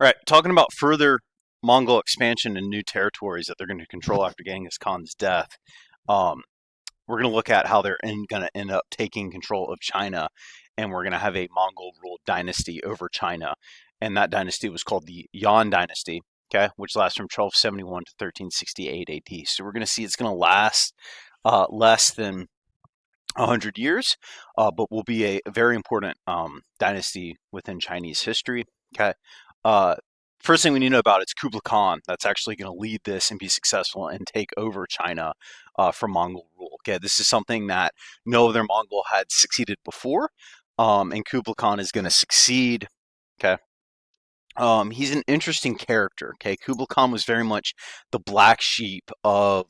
All right, talking about further Mongol expansion and new territories that they're going to control after Genghis Khan's death. Um, we're going to look at how they're going to end up taking control of China, and we're going to have a Mongol ruled dynasty over China, and that dynasty was called the Yuan Dynasty. Okay, which lasts from 1271 to 1368 AD. So we're going to see it's going to last less than 100 years, but will be a very important dynasty within Chinese history. Okay. Uh, First thing we need to know about it's Kublai Khan that's actually going to lead this and be successful and take over China from Mongol rule. Okay. This is something that no other Mongol had succeeded before, and Kublai Khan is going to succeed. Okay. He's an interesting character. Okay, Kublai Khan was very much the black sheep of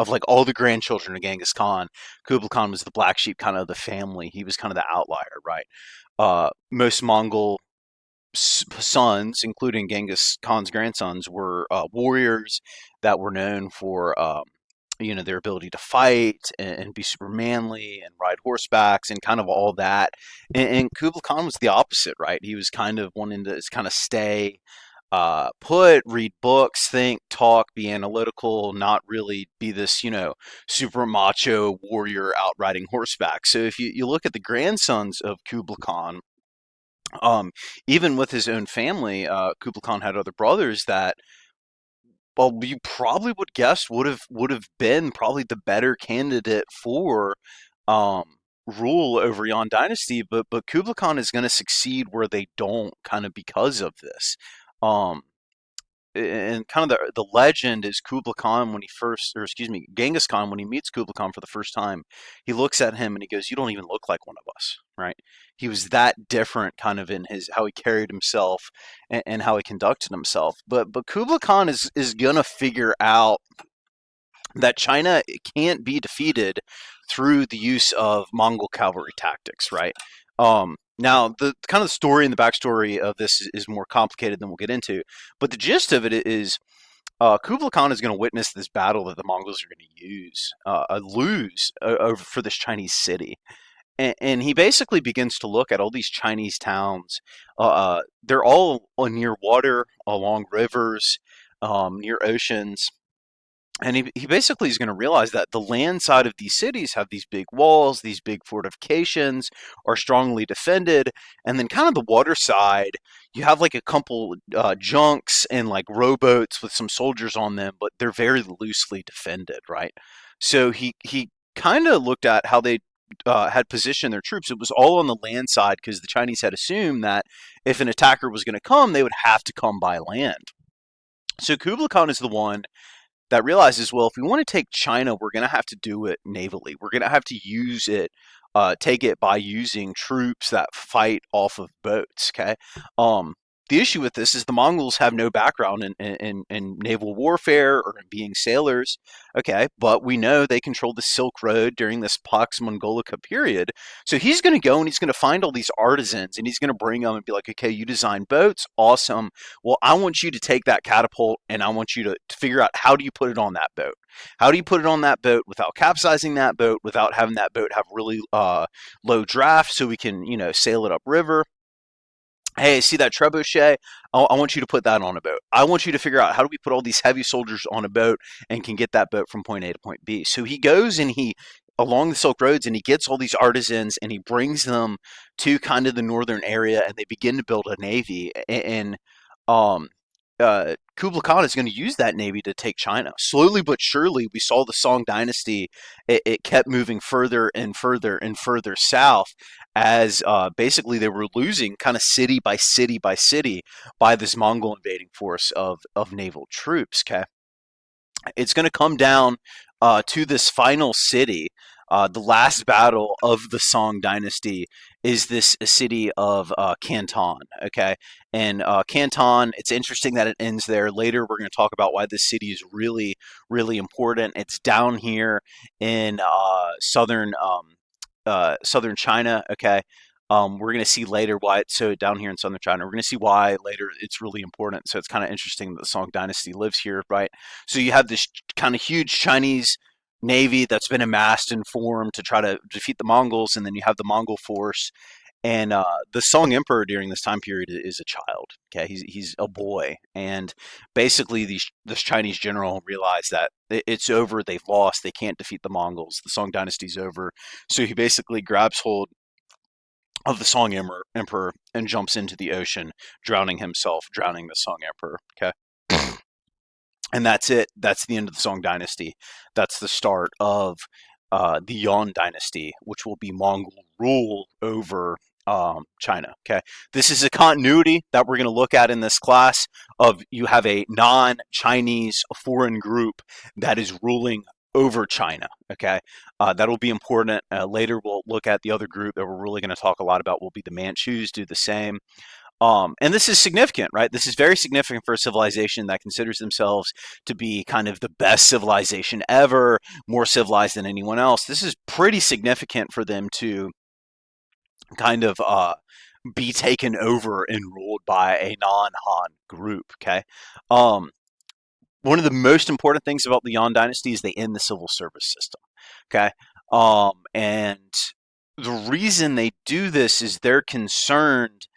like all the grandchildren of Genghis Khan. Kublai Khan was the black sheep, kind of the family. He was kind of the outlier, right? Most Mongol sons, including Genghis Khan's grandsons, were warriors that were known for their ability to fight and be super manly and ride horsebacks and kind of all that. And Kublai Khan was the opposite, right? He was kind of wanting to kind of stay put, read books, think, talk, be analytical, not really be this, super macho warrior out riding horseback. So if you look at the grandsons of Kublai Khan, um, even with his own family, Kublai Khan had other brothers that, well, you probably would guess would have been probably the better candidate for um, rule over Yuan Dynasty, but Kublai Khan is going to succeed where they don't, kind of because of this. Um, and kind of the legend is Kublai Khan when he first, or excuse me, Genghis Khan when he meets Kublai Khan for the first time, he looks at him and he goes, "You don't even look like one of us," right? He was that different, kind of in his how he carried himself and how he conducted himself. But Kublai Khan is gonna figure out that China can't be defeated through the use of Mongol cavalry tactics, right? Now, the kind of story and the backstory of this is more complicated than we'll get into, but the gist of it is Kublai Khan is going to witness this battle that the Mongols are going to lose for this Chinese city. And he basically begins to look at all these Chinese towns. They're all near water, along rivers, near oceans, and he basically is going to realize that the land side of these cities have these big walls, these big fortifications, are strongly defended. And then kind of the water side, you have like a couple junks and like rowboats with some soldiers on them, but they're very loosely defended, right? So he kind of looked at how they had positioned their troops. It was all on the land side because the Chinese had assumed that if an attacker was going to come, they would have to come by land. So Kublai Khan is the one that realizes, well, if we want to take China, we're going to have to do it navally. We're going to have to use it, take it by using troops that fight off of boats. Okay. The issue with this is the Mongols have no background in naval warfare or in being sailors. Okay, but we know they controlled the Silk Road during this Pax Mongolica period. So he's going to go and he's going to find all these artisans and he's going to bring them and be like, okay, you design boats, awesome. Well, I want you to take that catapult and I want you to figure out how do you put it on that boat. How do you put it on that boat without capsizing that boat, without having that boat have really low draft, so we can sail it upriver. Hey, see that trebuchet? I want you to put that on a boat. I want you to figure out how do we put all these heavy soldiers on a boat and can get that boat from point A to point B. So he goes and he along the Silk Roads and he gets all these artisans and he brings them to kind of the northern area and they begin to build a navy. And um, Kublai Khan is going to use that navy to take China. Slowly but surely, we saw the Song Dynasty. It kept moving further and further and further south as basically they were losing kind of city by city by city by this Mongol invading force of naval troops. Okay, it's going to come down to this final city. The last battle of the Song Dynasty is this city of Canton. Okay, and Canton. It's interesting that it ends there. Later, we're going to talk about why this city is really, really important. It's down here in southern China. Okay, we're going to see later why it's so down here in southern China. We're going to see why later it's really important. So it's kind of interesting that the Song Dynasty lives here, right? So you have this kind of huge Chinese navy that's been amassed and formed to try to defeat the Mongols, and then you have the Mongol force. And the Song Emperor during this time period is a child. Okay, he's a boy, and basically this Chinese general realized that it's over. They've lost. They can't defeat the Mongols. The Song dynasty's over. So he basically grabs hold of the Emperor and jumps into the ocean, drowning himself, drowning the Song Emperor. Okay. And that's it. That's the end of the Song Dynasty. That's the start of the Yuan Dynasty, which will be Mongol rule over China. Okay, this is a continuity that we're going to look at in this class. Of you have a non-Chinese foreign group that is ruling over China. Okay, that'll be important. Later, we'll look at the other group that we're really going to talk a lot about. Will be the Manchus. Do the same. And this is significant, right? This is very significant for a civilization that considers themselves to be kind of the best civilization ever, more civilized than anyone else. This is pretty significant for them to kind of be taken over and ruled by a non-Han group. Okay. Um, One of the most important things about the Yuan Dynasty is they end the civil service system. Okay. And the reason they do this is they're concerned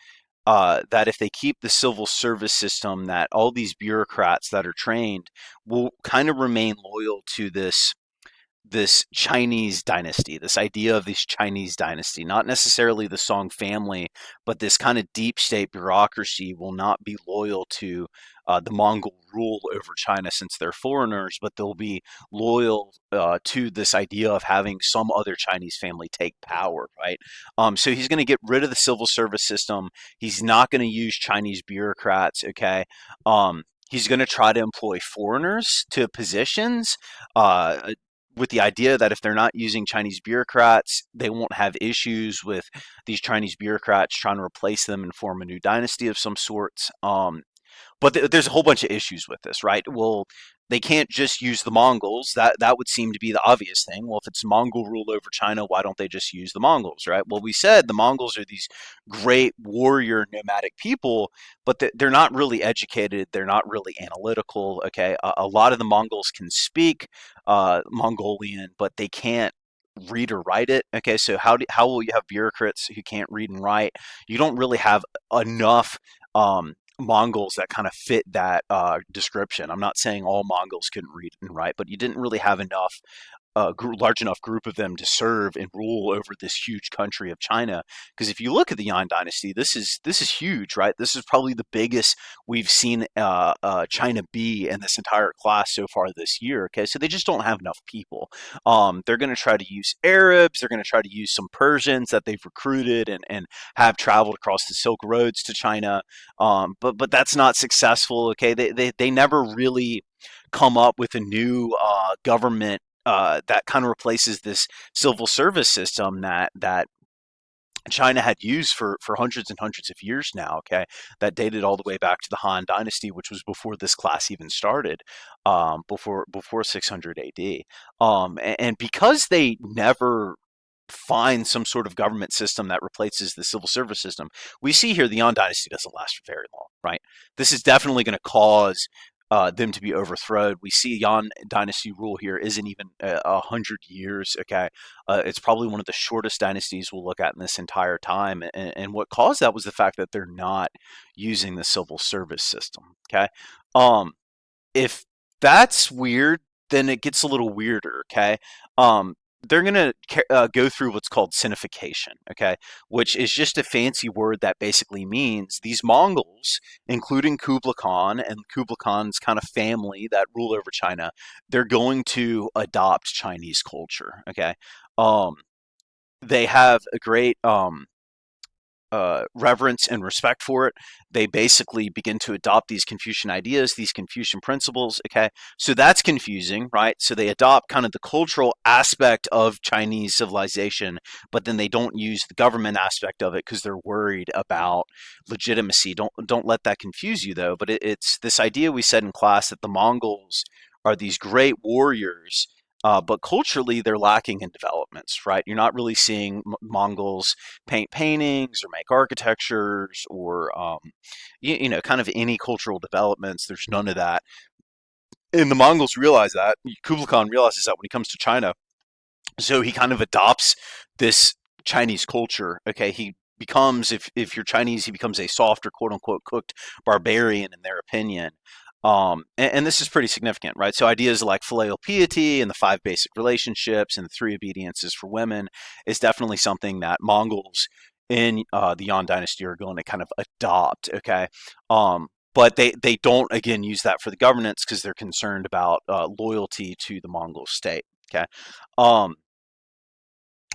that if they keep the civil service system, that all these bureaucrats that are trained will kind of remain loyal to this Chinese dynasty, this idea of this Chinese dynasty, not necessarily the Song family, but this kind of deep state bureaucracy will not be loyal to the Mongol rule over China since they're foreigners, but they'll be loyal to this idea of having some other Chinese family take power, right? So he's going to get rid of the civil service system. He's not going to use Chinese bureaucrats, okay? He's going to try to employ foreigners to positions. With the idea that if they're not using Chinese bureaucrats, they won't have issues with these Chinese bureaucrats trying to replace them and form a new dynasty of some sorts. But there's a whole bunch of issues with this, right? Well, they can't just use the Mongols. That would seem to be the obvious thing. Well, if it's Mongol rule over China, why don't they just use the Mongols, right? Well, we said the Mongols are these great warrior nomadic people, but they're not really educated. They're not really analytical. Okay, a lot of the Mongols can speak Mongolian, but they can't read or write it. Okay, so how will you have bureaucrats who can't read and write? You don't really have enough Mongols that kind of fit that description. I'm not saying all Mongols couldn't read and write, but you didn't really have enough large enough group of them to serve and rule over this huge country of China. Because if you look at the Yuan Dynasty, this is huge, right? This is probably the biggest we've seen China be in this entire class so far this year. Okay, so they just don't have enough people. They're going to try to use Arabs. They're going to try to use some Persians that they've recruited and have traveled across the Silk Roads to China. But that's not successful. Okay, they never really come up with a new government that kind of replaces this civil service system that China had used for hundreds and hundreds of years now. Okay, that dated all the way back to the Han Dynasty, which was before this class even started, before 600 AD. And because they never find some sort of government system that replaces the civil service system, we see here the Yuan Dynasty doesn't last for very long, right? This is definitely going to cause them to be overthrown. We see Yuan Dynasty rule here isn't even 100 years. Okay, it's probably one of the shortest dynasties we'll look at in this entire time. And what caused that was the fact that they're not using the civil service system. Okay, if that's weird, then it gets a little weirder. Okay, they're going to go through what's called sinification, okay, which is just a fancy word that basically means these Mongols, including Kublai Khan and Kublai Khan's kind of family that rule over China, they're going to adopt Chinese culture, okay. Um, they have a great reverence and respect for it. They basically begin to adopt these Confucian ideas, these Confucian principles. Okay, so that's confusing, right? So they adopt kind of the cultural aspect of Chinese civilization, but then they don't use the government aspect of it because they're worried about legitimacy. Don't let that confuse you, though. But it's this idea we said in class that the Mongols are these great warriors, but culturally, they're lacking in developments, right? You're not really seeing Mongols paint paintings or make architectures or, kind of any cultural developments. There's none of that. And the Mongols realize that. Kublai Khan realizes that when he comes to China. So he kind of adopts this Chinese culture. Okay, he becomes, if you're Chinese, he becomes a softer, quote unquote, cooked barbarian in their opinion. And this is pretty significant, right? So ideas like filial piety and the five basic relationships and the three obediences for women is definitely something that Mongols in the Yuan Dynasty are going to kind of adopt. Okay. But they don't, again, use that for the governance because they're concerned about loyalty to the Mongol state. Okay. Um,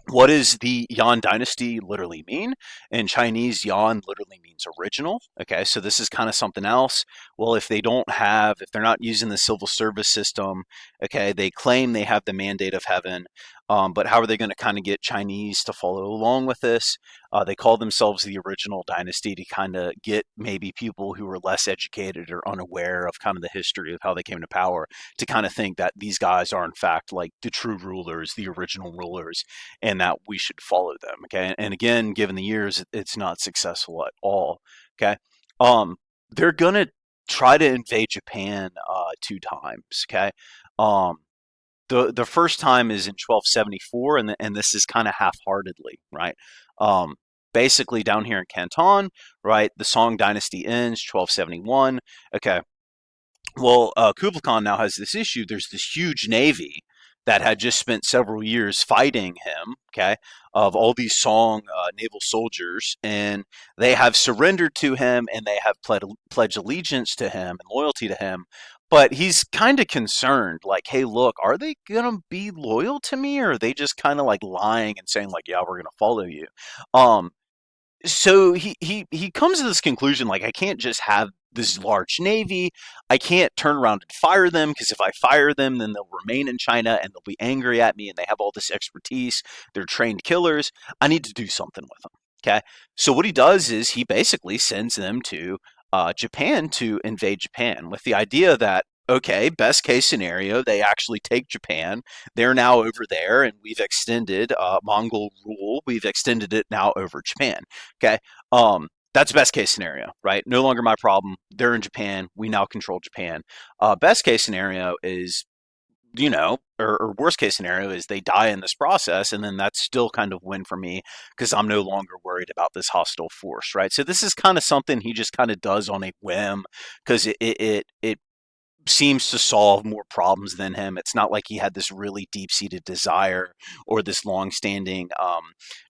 what does the Yuan dynasty literally mean? In Chinese, Yuan literally means original. Okay, so this is kind of something else. Well, if they're not using the civil service system, okay, they claim they have the mandate of heaven, but how are they going to kind of get Chinese to follow along with this? They call themselves the original dynasty to kind of get maybe people who are less educated or unaware of kind of the history of how they came to power to kind of think that these guys are in fact like the true rulers, the original rulers, and that we should follow them. Okay. And again, given the years, it's not successful at all. Okay. They're going to try to invade Japan two times. Okay. Um, the first time is in 1274, and this is kind of half-heartedly, right? Um, Basically, down here in Canton, right, the Song Dynasty ends 1271. Okay, well, Kublai Khan now has this issue. There's this huge navy that had just spent several years fighting him, okay, of all these Song naval soldiers, and they have surrendered to him and they have pledged allegiance to him and loyalty to him. But he's kind of concerned, like, hey, look, are they going to be loyal to me, or are they just kind of like lying and saying, like, yeah, we're going to follow you? Um, so he comes to this conclusion, like, I can't just have this large navy. I can't turn around and fire them, because if I fire them, then they'll remain in China and they'll be angry at me, and they have all this expertise. They're trained killers. I need to do something with them. Okay. So what he does is he basically sends them to Japan to invade Japan with the idea that, okay, best case scenario, they actually take Japan. They're now over there, and we've extended Mongol rule. We've extended it now over Japan. Okay. That's best case scenario, right? No longer my problem. They're in Japan. We now control Japan. Best case scenario is, or worst case scenario is they die in this process, and then that's still kind of win for me because I'm no longer worried about this hostile force, right? So this is kind of something he just kind of does on a whim because it seems to solve more problems than him. It's not like he had this really deep-seated desire or this long-standing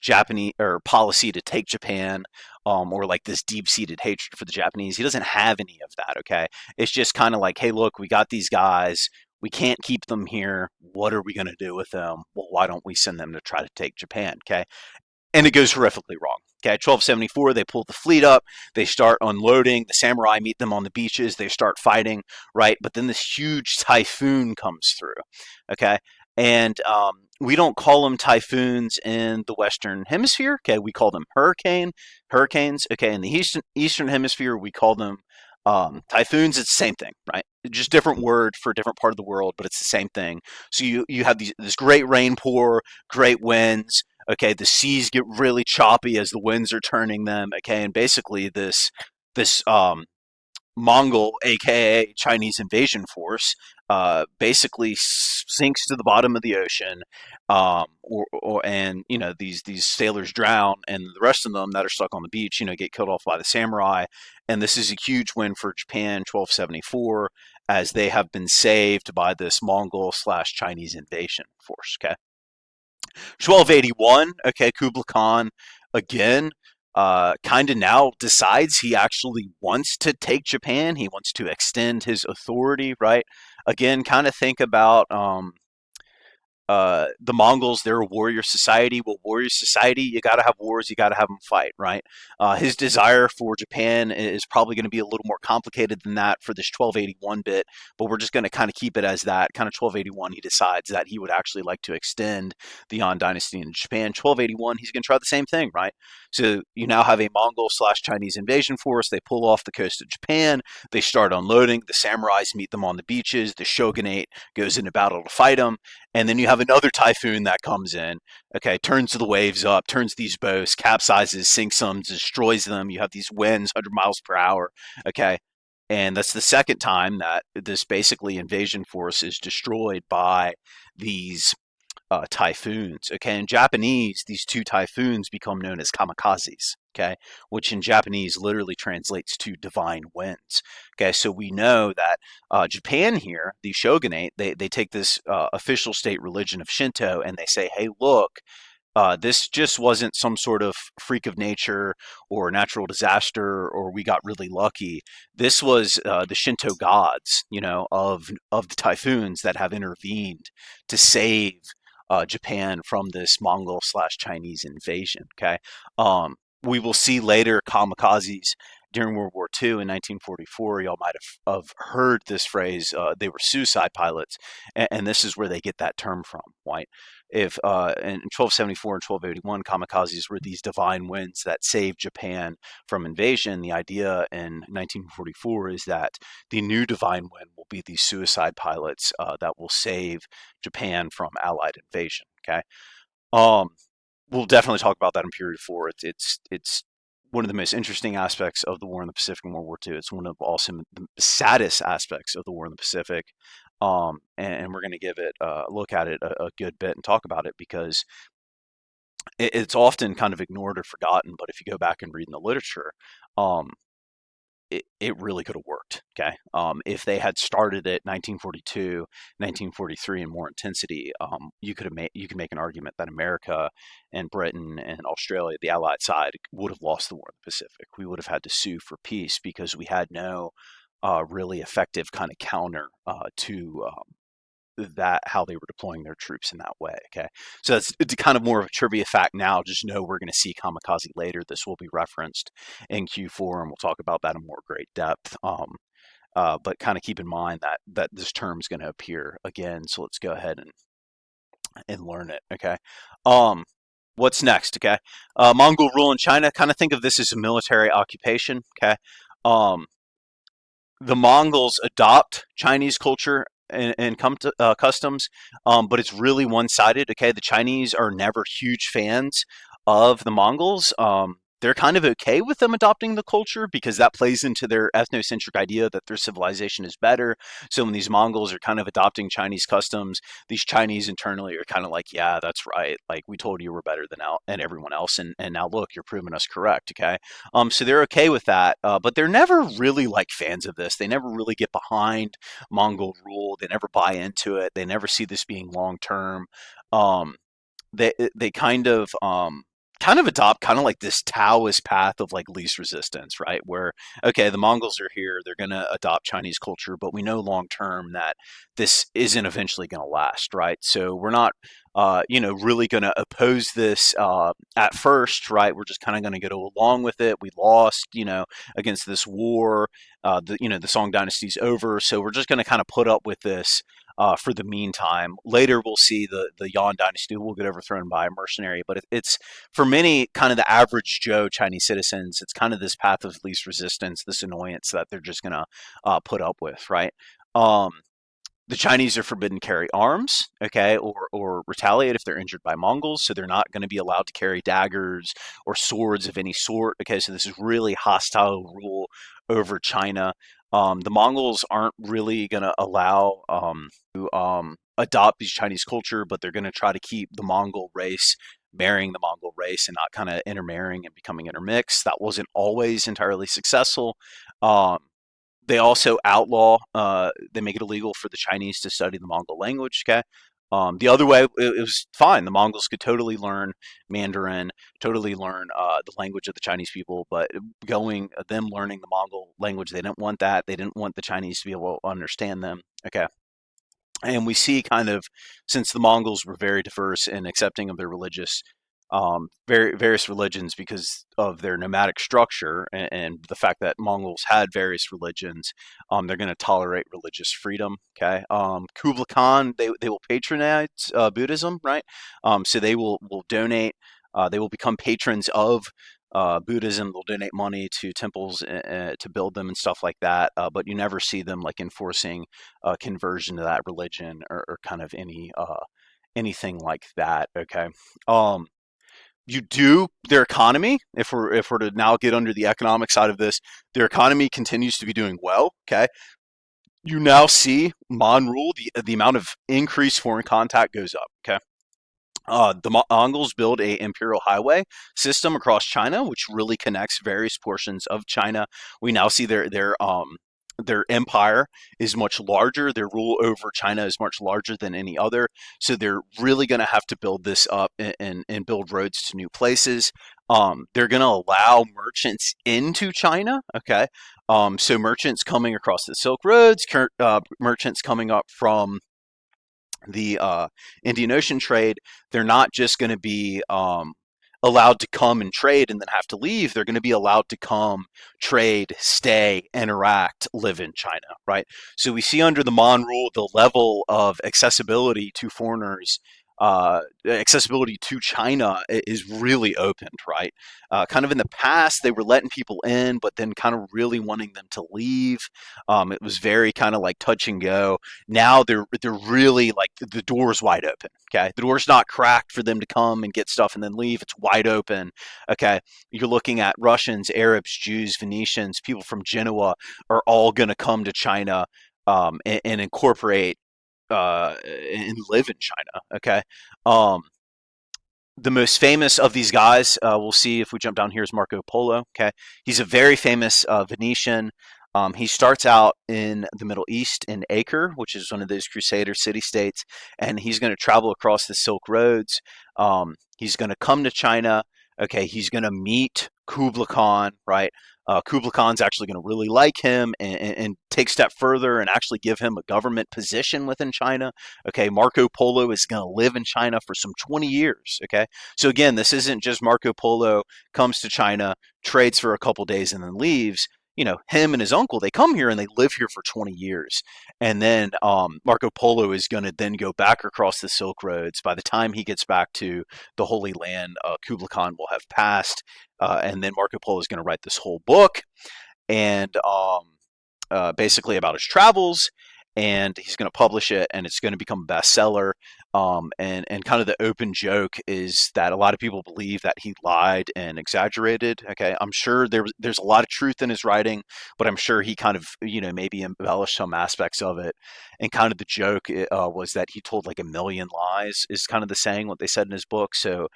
Japanese or policy to take Japan, or like this deep-seated hatred for the Japanese. He doesn't have any of that. Okay, it's just kind of like, hey, look, we got these guys. We can't keep them here. What are we going to do with them? Well, why don't we send them to try to take Japan? Okay, and it goes horrifically wrong. Okay, 1274, they pull the fleet up, they start unloading, the samurai meet them on the beaches, they start fighting, right? But then this huge typhoon comes through, okay? And we don't call them typhoons in the Western Hemisphere, okay? We call them hurricanes, okay? In the Eastern Hemisphere, we call them typhoons. It's the same thing, right? Just different word for a different part of the world, but it's the same thing. So you have this great rain pour, great winds. Okay, the seas get really choppy as the winds are turning them. Okay, and basically this Mongol, aka Chinese invasion force, basically sinks to the bottom of the ocean, and these sailors drown, and the rest of them that are stuck on the beach, get killed off by the samurai. And this is a huge win for Japan, 1274, as they have been saved by this Mongol slash Chinese invasion force. Okay. 1281, okay, Kublai Khan again kind of now decides he actually wants to take Japan. He wants to extend his authority, right? Again, kind of think about the Mongols, they're a warrior society. Well, warrior society, you got to have wars, you got to have them fight, right? His desire for Japan is probably going to be a little more complicated than that for this 1281 bit, but we're just going to kind of keep it as that. Kind of 1281, he decides that he would actually like to extend the Yuan dynasty in Japan. 1281, he's going to try the same thing, right? So you now have a Mongol slash Chinese invasion force. They pull off the coast of Japan. They start unloading. The samurais meet them on the beaches. The shogunate goes into battle to fight them. And then you have another typhoon that comes in, okay, turns the waves up, turns these boats, capsizes, sinks them, destroys them. You have these winds, 100 miles per hour, okay? And that's the second time that this basically invasion force is destroyed by these typhoons. Okay, in Japanese, these two typhoons become known as kamikazes. Okay, which in Japanese literally translates to divine winds. Okay, so we know that Japan here, the shogunate, they take this official state religion of Shinto and they say, hey, look, this just wasn't some sort of freak of nature or natural disaster or we got really lucky. This was the Shinto gods, of the typhoons that have intervened to save Japan from this Mongol slash Chinese invasion. Okay, we will see later kamikazes during World War II in 1944. Y'all might have heard this phrase. They were suicide pilots, and this is where they get that term from. Right? If in 1274 and 1281, kamikazes were these divine winds that saved Japan from invasion. The idea in 1944 is that the new divine wind will be these suicide pilots that will save Japan from Allied invasion. Okay, um, we'll definitely talk about that in period four. It's one of the most interesting aspects of the war in the Pacific and World War II. It's one of also the saddest aspects of the war in the Pacific. And we're going to give it look at it a good bit and talk about it because it's often kind of ignored or forgotten. But if you go back and read in the literature, um, it really could have worked. Okay, if they had started it 1942, 1943 in more intensity, you could make an argument that America and Britain and Australia, the Allied side, would have lost the war in the Pacific. We would have had to sue for peace because we had no really effective kind of counter to that how they were deploying their troops in that way. Okay, so it's kind of more of a trivia fact now. Just know we're going to see kamikaze later. This will be referenced in Q4, and we'll talk about that in more great depth. But kind of keep in mind that this term is going to appear again. So let's go ahead and learn it. Okay. What's next? Okay. Mongol rule in China. Kind of think of this as a military occupation. Okay. Um, the Mongols adopt Chinese culture and customs, but it's really one-sided. Okay, the Chinese are never huge fans of the Mongols. They're kind of okay with them adopting the culture because that plays into their ethnocentric idea that their civilization is better. So when these Mongols are kind of adopting Chinese customs, these Chinese internally are kind of like, yeah, that's right. Like we told you we're better than everyone else, and now look, you're proving us correct. Okay, so they're okay with that, but they're never really like fans of this. They never really get behind Mongol rule. They never buy into it. They never see this being long term. Um, they kind of adopt kind of like this Taoist path of like least resistance, right? Where okay, the Mongols are here, they're going to adopt Chinese culture, but we know long term that this isn't eventually going to last, right? So we're not, really going to oppose this at first, right? We're just kind of going to go along with it. We lost, against this war. The Song Dynasty's over, so we're just going to kind of put up with this for the meantime. Later, we'll see the Yuan Dynasty will get overthrown by a mercenary, but it's for many kind of the average Joe Chinese citizens, it's kind of this path of least resistance, this annoyance that they're just going to put up with, right? Um, the Chinese are forbidden to carry arms, okay, or retaliate if they're injured by Mongols. So they're not going to be allowed to carry daggers or swords of any sort. Okay, so this is really hostile rule over China. The Mongols aren't really going to allow to adopt these Chinese culture, but they're going to try to keep the Mongol race marrying the Mongol race and not kind of intermarrying and becoming intermixed. That wasn't always entirely successful. Um, they also outlaw, they make it illegal for the Chinese to study the Mongol language. Okay. The other way, it was fine. The Mongols could totally learn Mandarin, totally learn the language of the Chinese people, but them learning the Mongol language, they didn't want that. They didn't want the Chinese to be able to understand them. Okay. And we see kind of, since the Mongols were very diverse and accepting of their various religions because of their nomadic structure and the fact that Mongols had various religions, they're going to tolerate religious freedom. Okay, Kublai Khan, they will patronize Buddhism, right? So they will donate, they will become patrons of Buddhism. They'll donate money to temples to build them and stuff like that. But you never see them like enforcing conversion to that religion or kind of anything like that. Okay. You do their economy. If we're to now get under the economic side of this, their economy continues to be doing well. Okay. You now see Mon rule, the amount of increased foreign contact goes up. Okay. The Mongols build a imperial highway system across China, which really connects various portions of China. We now see their empire is much larger. Their rule over China is much larger than any other. So they're really going to have to build this up and build roads to new places. They're going to allow merchants into China. Okay. So merchants coming across the Silk Roads, merchants coming up from the Indian Ocean trade, they're not just going to be allowed to come and trade and then have to leave. They're going to be allowed to come, trade, stay, interact, live in China, right? So we see under the Mon rule the level of accessibility to foreigners. Accessibility to China is really opened, right? Kind of in the past, they were letting people in, but then kind of really wanting them to leave. It was very kind of like touch and go. Now they're really like the door's wide open. Okay, the door's not cracked for them to come and get stuff and then leave. It's wide open. Okay, you're looking at Russians, Arabs, Jews, Venetians, people from Genoa are all going to come to China and incorporate and live in China. Okay. Um, the most famous of these guys, we'll see if we jump down here, is Marco Polo. Okay, he's a very famous Venetian. He starts out in the Middle East in Acre, which is one of those Crusader city-states, and he's going to travel across the Silk Roads. He's going to come to China. Okay, he's going to meet Kublai Khan, right? Kublai Khan's actually going to really like him and take a step further and actually give him a government position within China. Okay, Marco Polo is going to live in China for some 20 years. Okay, so again, this isn't just Marco Polo comes to China, trades for a couple days, and then leaves. You know, him and his uncle, they come here and they live here for 20 years. And then Marco Polo is going to then go back across the Silk Roads. By the time he gets back to the Holy Land, Kublai Khan will have passed. And then Marco Polo is going to write this whole book and basically about his travels, and he's going to publish it, and it's going to become a bestseller. And kind of the open joke is that a lot of people believe that he lied and exaggerated. Okay, I'm sure there's a lot of truth in his writing, but I'm sure he kind of maybe embellished some aspects of it. And kind of the joke was that he told like a million lies is kind of the saying what they said in his book. So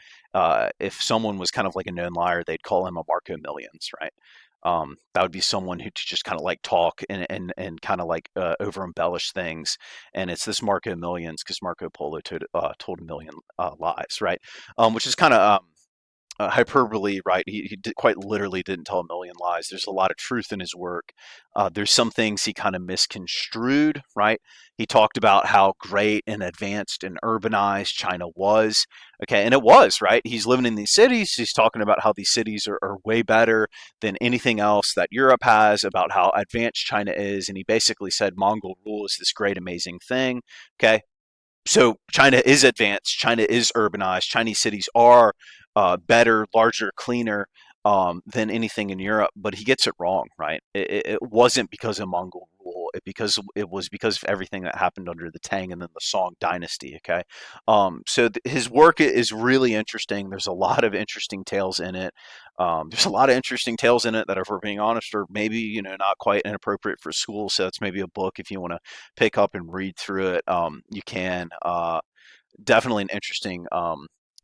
if someone was kind of like a known liar, they'd call him a Marco Millions, right? That would be someone who just kind of like talk and kind of like over embellish things. And it's this Marco Millions because Marco Polo told a million lies, right? Which is kind of hyperbole, right? He quite literally didn't tell a million lies. There's a lot of truth in his work. There's some things he kind of misconstrued, right? He talked about how great and advanced and urbanized China was. Okay, and it was, right? He's living in these cities. He's talking about how these cities are way better than anything else that Europe has, about how advanced China is. And he basically said Mongol rule is this great, amazing thing. Okay, so China is advanced, China is urbanized, Chinese cities are better, larger, cleaner than anything in Europe. But he gets it wrong, right? It wasn't because of Mongol rule. It was because of everything that happened under the Tang and then the Song Dynasty. Okay, so his work is really interesting. There's a lot of interesting tales in it. There's a lot of interesting tales in it that, if we're being honest, are maybe not quite inappropriate for school. So that's maybe a book if you want to pick up and read through it. You can. Definitely an interesting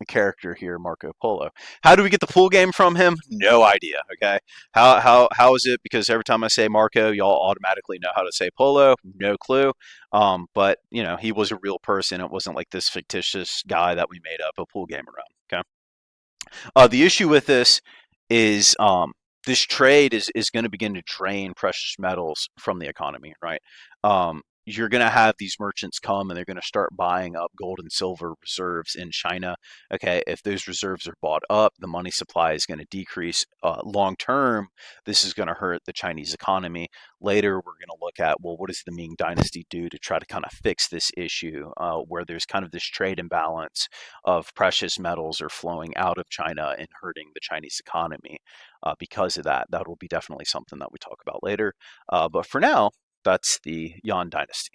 character here, Marco Polo. How do we get the full game from him? No idea. Okay, how is it? Because every time I say Marco, y'all automatically know how to say Polo. No clue. But he was a real person. It wasn't like this fictitious guy that we made up a pool game around. Okay. The issue with this is this trade is going to begin to drain precious metals from the economy, right? You're going to have these merchants come and they're going to start buying up gold and silver reserves in China. Okay, if those reserves are bought up, the money supply is going to decrease. Long term, this is going to hurt the Chinese economy. Later, we're going to look at, well, what does the Ming Dynasty do to try to kind of fix this issue where there's kind of this trade imbalance of precious metals are flowing out of China and hurting the Chinese economy. Because of that, that will be definitely something that we talk about later. But for now, that's the Yuan Dynasty.